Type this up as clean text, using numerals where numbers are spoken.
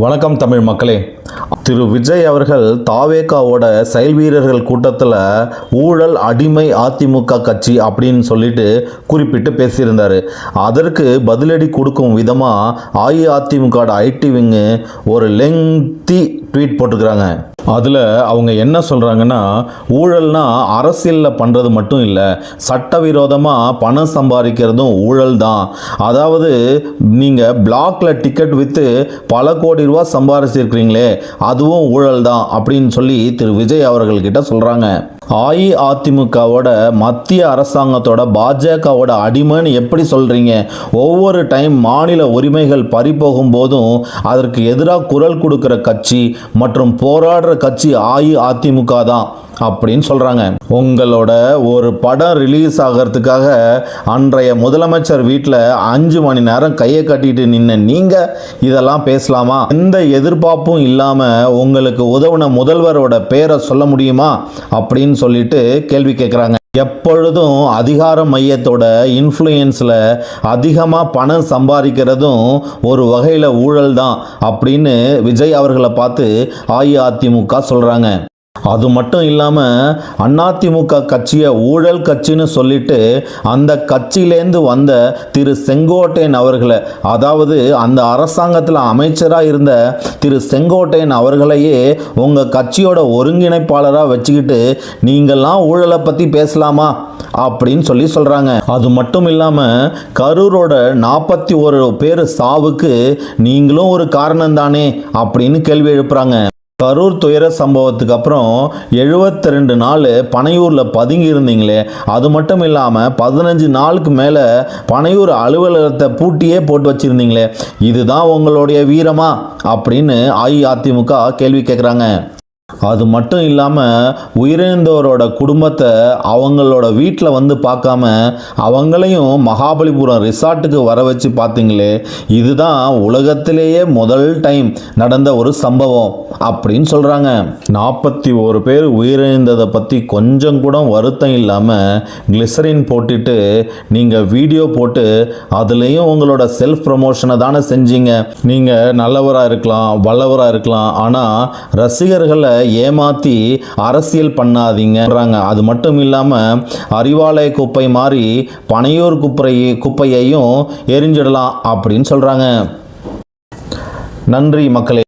வணக்கம் தமிழ் மக்களே. திரு விஜய் அவர்கள் தாவேகாவோட செயல் வீரர்கள் கூட்டத்தில் ஊழல் அடிமை அதிமுக கட்சி அப்படின்னு சொல்லிட்டு குறிப்பிட்டு பேசியிருந்தார். அதற்கு பதிலடி கொடுக்கும் விதமாக அஇஅதிமுக ஐடி விங்கு ஒரு லெங்தி ட்வீட் போட்டுக்கிறாங்க. அதில் அவங்க என்ன சொல்கிறாங்கன்னா, ஊழல்னா அரசியலில் பண்ணுறது மட்டும் இல்லை, சட்டவிரோதமாக பணம் சம்பாதிக்கிறதும் ஊழல் தான். அதாவது நீங்கள் பிளாக்ல டிக்கெட் விற்று பல கோடி ரூபா சம்பாதிச்சிருக்கிறீங்களே, அதுவும் ஊழல் தான் அப்படின்னு சொல்லி திரு விஜய் அவர்கள்கிட்ட சொல்கிறாங்க. அஇஅதிமுகவோட மத்திய அரசாங்கத்தோட பாஜகவோட அடிமைன்னு எப்படி சொல்கிறீங்க? ஒவ்வொரு டைம் மாநில உரிமைகள் பறிபோகும் போதும் அதற்கு எதிராக குரல் கொடுக்குற கட்சி மற்றும் போராடுற கட்சி அஇஅதிமுக தான் அப்படின்னு சொல்கிறாங்க. உங்களோட ஒரு படம் ரிலீஸ் ஆகிறதுக்காக அன்றைய முதலமைச்சர் வீட்டில் 5 மணி நேரம் கையை கட்டிட்டு நின்ன நீங்கள் இதெல்லாம் பேசலாமா? எந்த எதிர்பார்ப்பும் இல்லாமல் உங்களுக்கு உதவுன முதல்வரோட பேரை சொல்ல முடியுமா அப்படின்னு சொல்லிட்டு கேள்வி கேட்குறாங்க. எப்பொழுதும் அதிகார மையத்தோட இன்ஃப்ளூயன்ஸில் அதிகமாக பணம் சம்பாதிக்கிறதும் ஒரு வகையில் ஊழல் தான் அப்படின்னு விஜய் அவர்களை பார்த்து அஇஅதிமுக சொல்கிறாங்க. அது மட்டும் இல்லாமல் அதிமுக கட்சியை ஊழல் கட்சின்னு சொல்லிட்டு அந்த கட்சியிலேருந்து வந்த திரு செங்கோட்டையன் அவர்களை, அதாவது அந்த அரசாங்கத்தில் அமைச்சராக இருந்த திரு செங்கோட்டையன் அவர்களையே உங்கள் கட்சியோட ஒருங்கிணைப்பாளராக வச்சுக்கிட்டு நீங்கள்லாம் ஊழலை பற்றி பேசலாமா அப்படின்னு சொல்கிறாங்க. அது மட்டும் இல்லாமல் கரூரோட 41 பேர் சாவுக்கு நீங்களும் ஒரு காரணம் தானே அப்படின்னு கேள்வி எழுப்புறாங்க. கரூர் துயர சம்பவத்துக்கு அப்புறம் 72 நாள் பனையூரில் பதுங்கி இருந்தீங்களே, அது மட்டும் இல்லாமல் 15 நாளுக்கு மேலே பனையூர் அலுவலகத்தை பூட்டியே போட்டு வச்சுருந்தீங்களே, இதுதான் உங்களுடைய வீரமா அப்படின்னு அஇஅதிமுக கேள்வி கேட்குறாங்க. அது மட்டும் இல்லாமல் உயிரிழந்தவரோட குடும்பத்தை அவங்களோட வீட்டில் வந்து பார்க்காம அவங்களையும் மகாபலிபுரம் ரிசார்ட்டுக்கு வர வச்சு பார்த்தீங்களே, இதுதான் உலகத்திலேயே முதல் டைம் நடந்த ஒரு சம்பவம் அப்படின்னு சொல்கிறாங்க. 41 பேர் உயிரிழந்ததை பற்றி கொஞ்சம் கூட வருத்தம் இல்லாமல் கிளிசரின் போட்டுட்டு நீங்கள் வீடியோ போட்டு அதுலேயும் உங்களோட செல்ஃப் ப்ரமோஷனை தானே செஞ்சீங்க. நீங்கள் நல்லவராக இருக்கலாம், வல்லவராக இருக்கலாம், ஆனால் ரசிகர்களை ஏமாத்தி அரசியல் பண்ணாதீங்கன்றாங்க. அது மட்டும் இல்லாமல் அறிவாலய குப்பை மாதிரி பனையூர் குப்பையையும் எரிஞ்சிடலாம் அப்படின்னு சொல்கிறாங்க. நன்றி மக்களே.